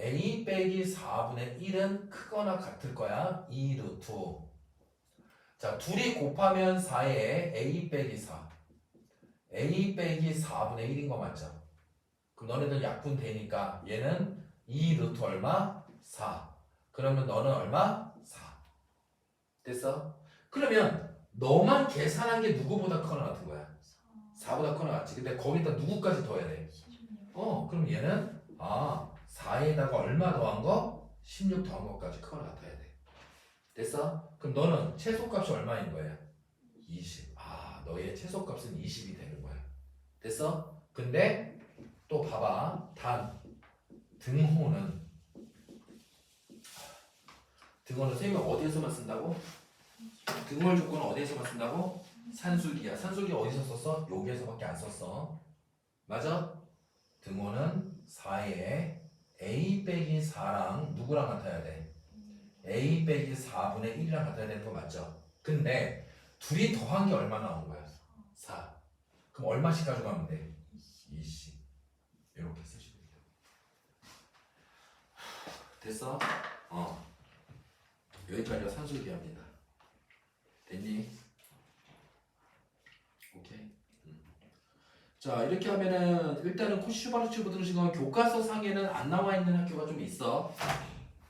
a 빼기 4분의 1은 크거나 같을 거야. 2루트. 자, 둘이 곱하면 4에 a 빼기 4. a 빼기 4분의 1인 거 맞죠? 그럼 너네들 약분 되니까 얘는 2루트 얼마? 4. 그러면 너는 얼마? 4. 됐어? 그러면 너만 계산한 게 누구보다 크거나 같은 거야? 4보다 크거나 같지. 근데 거기다 누구까지 더해야 돼? 그럼 얘는 4에다가 얼마 더한 거? 16 더한 것까지 크거나 같아야 돼. 됐어? 그럼 너는 최소값이 얼마인 거야? 20. 너의 최소값은 20이 되는 거야. 됐어? 근데 또 봐봐. 단 등호는 선생님이 어디에서만 쓴다고? 등호의 조건은 어디에서만 쓴다고? 산술기야. 산술기 어디서 썼어? 여기에서밖에 안 썼어. 맞아? 등호는 4에 a 빼기 4랑 누구랑 같아야 돼? a 빼기 4분의 1이랑 같아야 되는 거 맞죠? 근데 둘이 더한 게 얼마 나온 거야? 4. 그럼 얼마씩 가져가면 돼? 20. 이렇게 쓰시면 돼요. 됐어? 여기까지가 산술기합니다. 됐니? 오케이. 자, 이렇게 하면은 일단은 코슈바르츠 부등식은 교과서 상에는 안 나와 있는 학교가 좀 있어.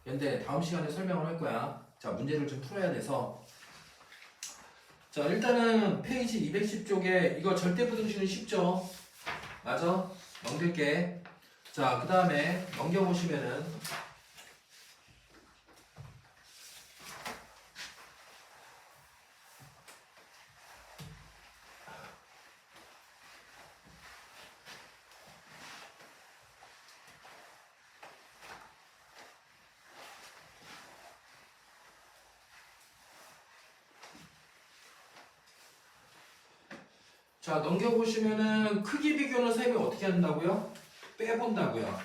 근데 다음 시간에 설명을 할 거야. 자, 문제를 좀 풀어야 돼서. 자, 일단은 페이지 210쪽에 이거 절대 부등식은 쉽죠? 맞아? 넘길게. 자, 그 다음에 넘겨보시면은 자, 넘겨보시면은 크기 비교는 쌤이 어떻게 한다고요? 빼본다고요.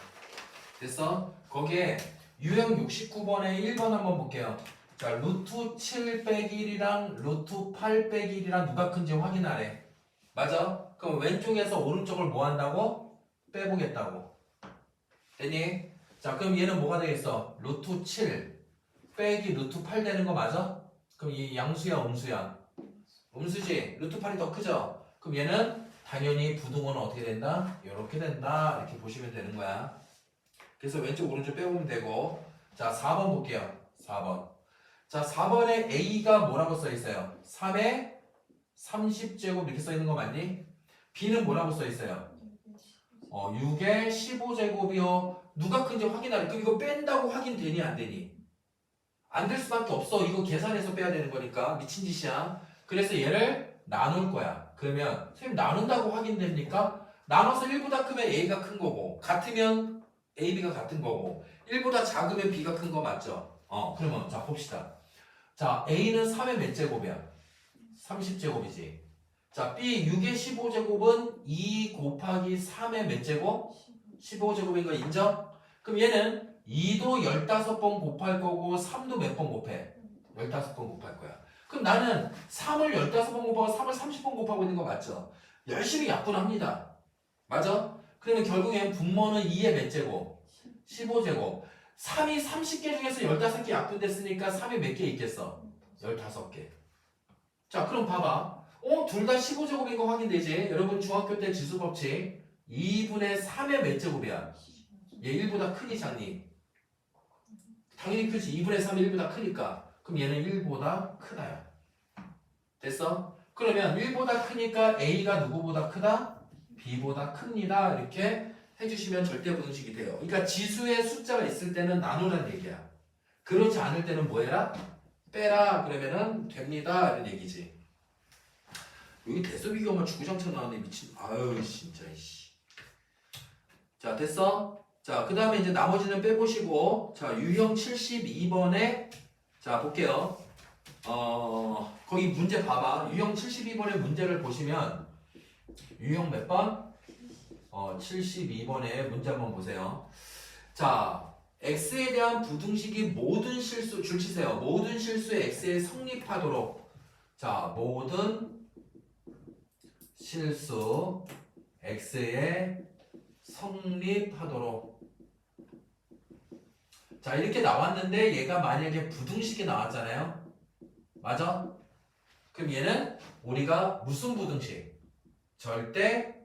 됐어? 거기에 유형 69번에 1번 한번 볼게요. 자, 루트 7 빼기 1이랑 루트 8 빼기 1이랑 누가 큰지 확인하래. 맞아? 그럼 왼쪽에서 오른쪽을 뭐 한다고? 빼보겠다고. 됐니? 자, 그럼 얘는 뭐가 되겠어? 루트 7 빼기 루트 8 되는 거 맞아? 그럼 이 양수야, 음수야? 음수지? 루트 8이 더 크죠? 그럼 얘는 당연히 부등호는 어떻게 된다? 이렇게 된다. 이렇게 보시면 되는 거야. 그래서 왼쪽 오른쪽 빼보면 되고. 자, 4번 볼게요. 4번. 자, 4번에 A가 뭐라고 써 있어요? 3에 30제곱 이렇게 써 있는 거 맞니? B는 뭐라고 써 있어요? 6에 15제곱이요. 누가 큰지 확인하래. 그럼 이거 뺀다고 확인되니 안 되니? 안 될 수밖에 없어. 이거 계산해서 빼야 되는 거니까. 미친 짓이야. 그래서 얘를 나눌 거야. 그러면 선생님 나눈다고 확인됩니까? 나눠서 1보다 크면 A가 큰 거고 같으면 A, B가 같은 거고 1보다 작으면 B가 큰 거 맞죠? 그러면 자 봅시다. 자, A는 3의 몇 제곱이야? 30제곱이지. 자, B 6의 15제곱은 2 곱하기 3의 몇 제곱? 15제곱인 거 인정? 그럼 얘는 2도 15번 곱할 거고 3도 몇 번 곱해? 15번 곱할 거야. 그럼 나는 3을 15번 곱하고 3을 30번 곱하고 있는 거 맞죠? 열심히 약분합니다. 맞아? 그러면 결국엔 분모는 2의 몇 제곱? 15제곱. 3이 30개 중에서 15개 약분됐으니까 3이 몇 개 있겠어? 15개. 자, 그럼 봐봐. 둘 다 15제곱인 거 확인되지? 여러분 중학교 때 지수법칙 2분의 3의 몇 제곱이야? 얘 1보다 크니 작니? 당연히 크지. 2분의 3이 1보다 크니까. 그럼 얘는 1보다 크다야. 됐어? 그러면 1보다 크니까 A가 누구보다 크다? B보다 큽니다. 이렇게 해주시면 절대 부등식이 돼요. 그러니까 지수에 숫자가 있을 때는 나누라는 얘기야. 그렇지 않을 때는 뭐 해라? 빼라. 그러면은 됩니다. 이런 얘기지. 여기 대소비교만 주구장창 나왔네. 미친. 아유 진짜. 자, 됐어? 자, 그 다음에 이제 나머지는 빼보시고, 자, 유형 72번에, 자, 볼게요. 거기 문제 봐봐. 유형 72번의 문제를 보시면, 유형 몇 번? 72번의 문제 한번 보세요. 자, x에 대한 부등식이 모든 실수, 줄 치세요. 모든 실수의 x에 성립하도록. 자, 모든 실수 x에 성립하도록. 자, 이렇게 나왔는데 얘가 만약에 부등식이 나왔잖아요. 맞아? 그럼 얘는 우리가 무슨 부등식? 절대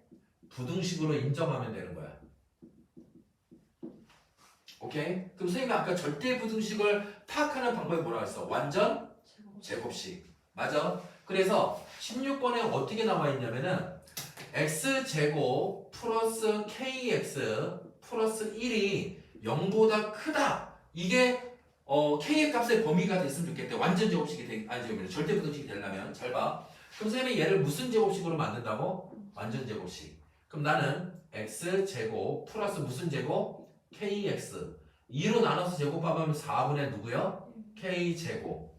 부등식으로 인정하면 되는 거야. 오케이? 그럼 선생님이 아까 절대 부등식을 파악하는 방법이 뭐라고 했어? 완전 제곱식. 맞아? 그래서 16번에 어떻게 나와 있냐면은 x제곱 플러스 kx 플러스 1이 0보다 크다. 이게 k의 값의 범위가 됐으면 좋겠대. 완전 제곱식이 아니 절대 부등식이 되려면 잘 봐. 그럼 선생님이 얘를 무슨 제곱식으로 만든다고? 완전 제곱식. 그럼 나는 x제곱 플러스 무슨 제곱? kx 2로 나눠서 제곱하면 4분의 누구요? k제곱.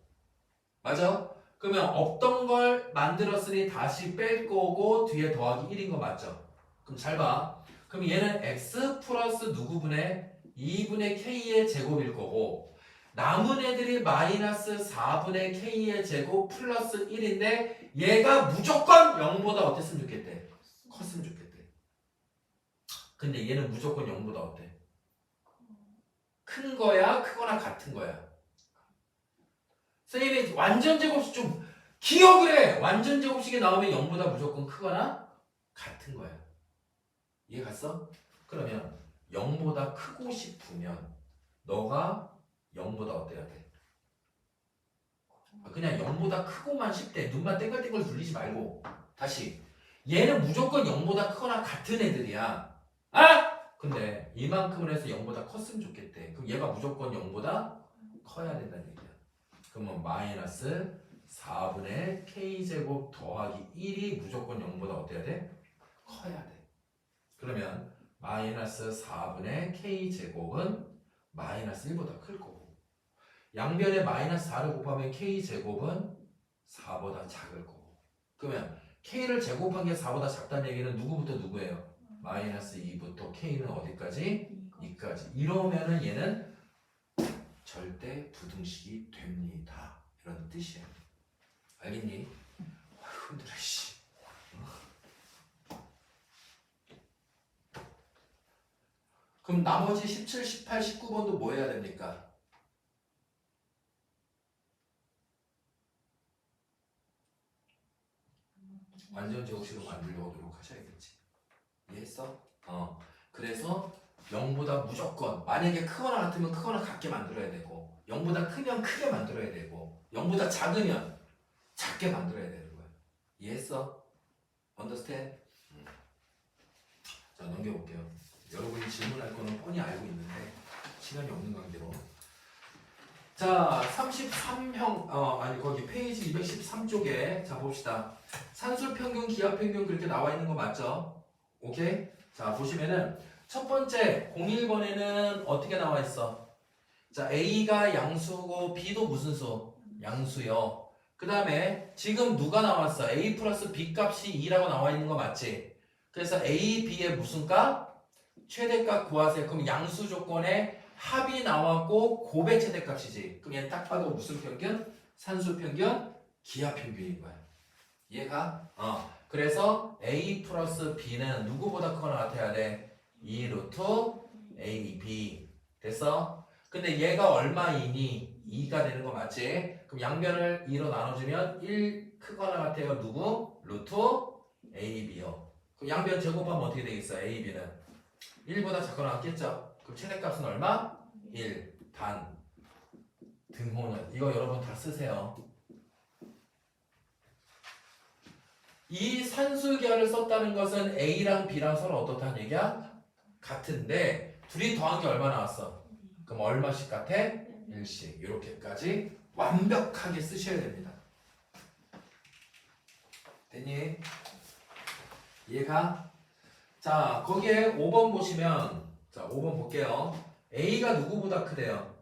맞아? 그러면 없던 걸 만들었으니 다시 뺄 거고 뒤에 더하기 1인 거 맞죠? 그럼 잘 봐. 그럼 얘는 x 플러스 누구분의 2분의 k의 제곱일 거고 남은 애들이 마이너스 4분의 k의 제곱 플러스 1인데 얘가 무조건 0보다 어땠으면 좋겠대? 컸으면 좋겠대. 근데 얘는 무조건 0보다 어때? 큰 거야? 크거나 같은 거야? 선생님이 완전 제곱식 좀 기억을 해! 완전 제곱식이 나오면 0보다 무조건 크거나 같은 거야. 이해 갔어? 그러면 0보다 크고 싶으면 너가 0보다 어때야 돼? 그냥 0보다 크고만 싶대. 눈만 땡글땡글 돌리지 말고. 다시. 얘는 무조건 0보다 크거나 같은 애들이야. 아! 근데 이만큼을 해서 0보다 컸으면 좋겠대. 그럼 얘가 무조건 0보다 커야 된다는 얘기야. 그러면 마이너스 4분의 k제곱 더하기 1이 무조건 0보다 어때야 돼? 커야 돼. 그러면 마이너스 4분의 k제곱은 마이너스 1보다 클 거고, 양변에 마이너스 4를 곱하면 k제곱은 4보다 작을 거고. 그러면 k를 제곱한 게 4보다 작다는 얘기는 누구부터 누구예요? 마이너스 2부터 k는 어디까지? 2까지. 이러면은 얘는 절대 부등식이 됩니다. 이런 뜻이야. 알겠니? 아휴 힘들어 씨. 그럼 나머지 17, 18, 19번도 뭐 해야 됩니까? 완전 제곱식으로 만들려고 노력하셔야겠지. 이해했어? 그래서 0보다 무조건, 만약에 크거나 같으면 크거나 같게 만들어야 되고, 0보다 크면 크게 만들어야 되고, 0보다 작으면 작게 만들어야 되는 거야. 이해했어? Understand? 자, 넘겨볼게요. 여러분이 질문할 거는 뻔히 알고 있는데 시간이 없는 관계로. 자, 33형, 아니 거기 페이지 213쪽에 자 봅시다. 산술평균, 기하평균 그렇게 나와 있는 거 맞죠? 오케이? 자, 보시면은 첫 번째 01번에는 어떻게 나와 있어? 자, A가 양수고 B도 무슨 수? 양수요. 그 다음에 지금 누가 나왔어? A 플러스 B 값이 2라고 나와 있는 거 맞지? 그래서 A, B의 무슨 값? 최대값 구하세요. 그럼 양수 조건에 합이 나왔고 곱의 최대값이지. 그럼 얘는 딱 봐도 무슨 평균? 산수 평균, 기하 평균인 거야. 이해가? 그래서 A 플러스 B는 누구보다 크거나 같아야 돼? 2 루트 A, B. 됐어? 근데 얘가 얼마이니? 2가 되는 거 맞지? 그럼 양변을 2로 나눠주면 1 크거나 같아요. 누구? 루트 A, B요. 그럼 양변 제곱하면 어떻게 되겠어? A, B는 1보다 작거나 같겠죠? 그럼 최대값은 얼마? 1. 단. 등호는 이거 여러분 다 쓰세요. 이 산술기하를 썼다는 것은 A랑 B랑 서로 어떻다는 얘기야? 같은데 둘이 더한 게 얼마 나왔어? 그럼 얼마씩 같아? 1씩. 이렇게까지 완벽하게 쓰셔야 됩니다. 됐니? 이해가? 자, 거기에 5번 보시면, 자, 5번 볼게요. A가 누구보다 크대요?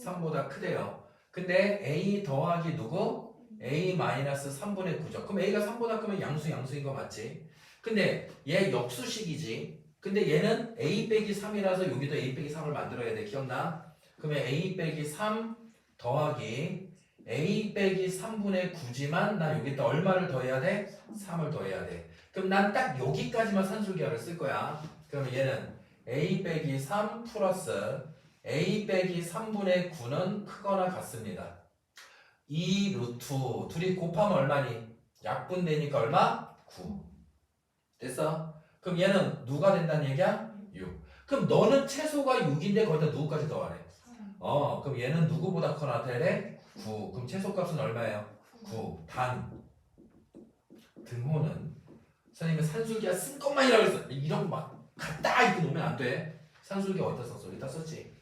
3보다 크대요. 근데 A 더하기 누구? A 마이너스 3분의 9죠. 그럼 A가 3보다 크면 양수인 거 맞지? 근데 얘 역수식이지. 근데 얘는 A 빼기 3이라서 여기도 A 빼기 3을 만들어야 돼. 기억나? 그러면 A 빼기 3 더하기 A 빼기 3분의 9지만 나 여기다 얼마를 더해야 돼? 3을 더해야 돼. 그럼 난 딱 여기까지만 산술기하를 쓸 거야. 그러면 얘는 A 빼기 3 플러스 A 빼기 3분의 9는 크거나 같습니다. 2 루트 둘이 곱하면 얼마니? 약분되니까 얼마? 9. 됐어? 그럼 얘는 누가 된다는 얘기야? 6. 그럼 너는 최소가 6인데 거기다 누구까지 더하래? 그럼 얘는 누구보다 커 나타내야 돼? 9. 그럼 최소값은 얼마예요? 9. 단. 등호는 선생님은 산술기하 쓴 것만이라고 했어. 이런 거 막 갖다 이렇게 놓으면 안 돼. 산술기하 어디다 썼어? 여기다 썼지.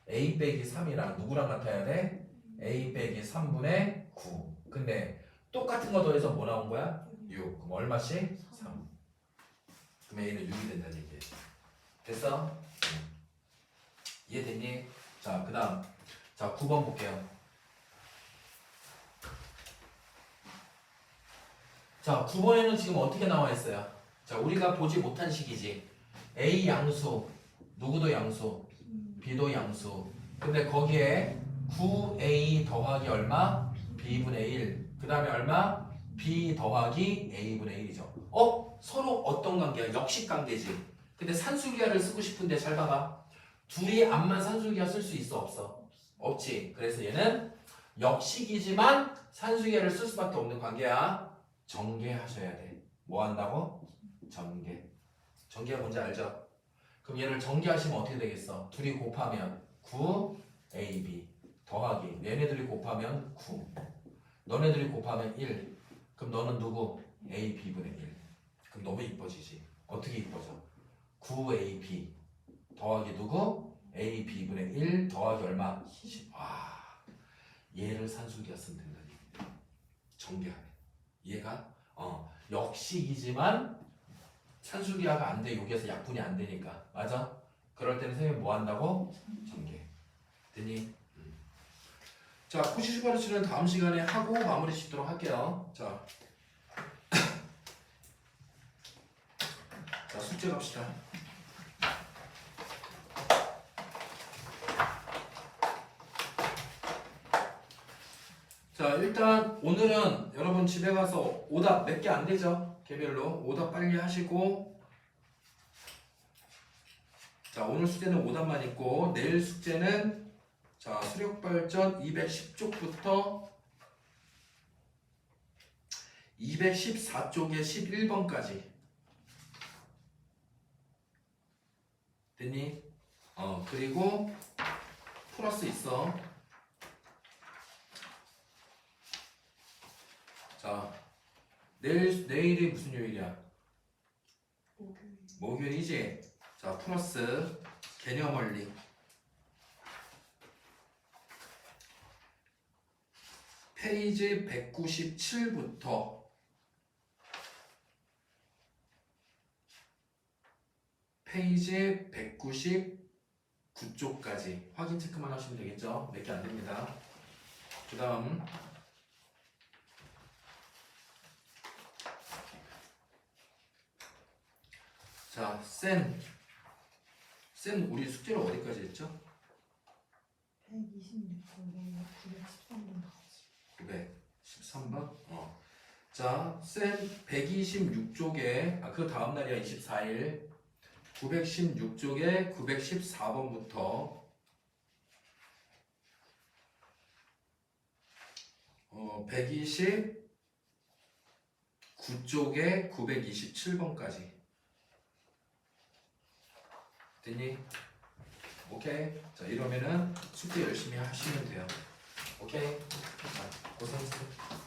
A 빼기 3이랑 누구랑 같아야 돼? A 빼기 3분의 9. 근데 똑같은 거 더해서 뭐 나온 거야? 6. 그럼 얼마씩? 3. 그럼 A는 6이 된다는 얘기야. 됐어? 이해됐니? 자, 그 다음. 자, 9번 볼게요. 자, 9번에는 지금 어떻게 나와 있어요? 자, 우리가 보지 못한 식이지. A 양수, 누구도 양수, B도 양수. 근데 거기에 9A 더하기 얼마? B분의 1. 그 다음에 얼마? B 더하기 A분의 1이죠. 서로 어떤 관계야? 역식 관계지. 근데 산술기하를 쓰고 싶은데 잘 봐봐. 둘이 암만 산수기하 쓸 수 있어 없어? 없지. 그래서 얘는 역식이지만 산수기하를 쓸 수밖에 없는 관계야. 전개하셔야 돼. 뭐 한다고? 전개. 전개가 뭔지 알죠? 그럼 얘를 전개하시면 어떻게 되겠어? 둘이 곱하면 9ab 더하기 얘네들이 곱하면 9 너네들이 곱하면 1 그럼 너는 누구? ab분의 1 그럼 너무 이뻐지지. 어떻게 이뻐져? 9ab 더하기 누구? ab분의 1 더하기 얼마? 10. 와, 얘를 산수기하 쓰면 된다는 얘기야. 전개하네. 얘가 역식이지만 산수기하가 안 돼. 여기에서 약분이 안 되니까. 맞아? 그럴 때는 선생님이 뭐 한다고? 전개. 됐니? 자, 코시시 가르치는 다음 시간에 하고 마무리 짓도록 할게요. 자, 자 숙제 갑시다. 자, 일단 오늘은 여러분 집에 가서 오답 몇 개 안 되죠? 개별로 오답 빨리 하시고, 자, 오늘 숙제는 오답만 있고 내일 숙제는 자, 수력발전 210쪽부터 214쪽에 11번까지 됐니? 그리고 플러스 있어. 자, 내일이 무슨 요일이야? 목요일이지? 자, 플러스 개념 원리. 페이지 197부터 페이지 199쪽까지 확인 체크만 하시면 되겠죠? 몇 개 안 됩니다. 그 다음 자, 쌤 우리 숙제를 어디까지 했죠? 126번에 913번 913번? 자, 쌤 126쪽에 그 다음 날이야 24일 916쪽에 914번부터 129쪽에 927번까지 됐니? 오케이. 자, 이러면은 숙제 열심히 하시면 돼요. 오케이. 자, 고생했어.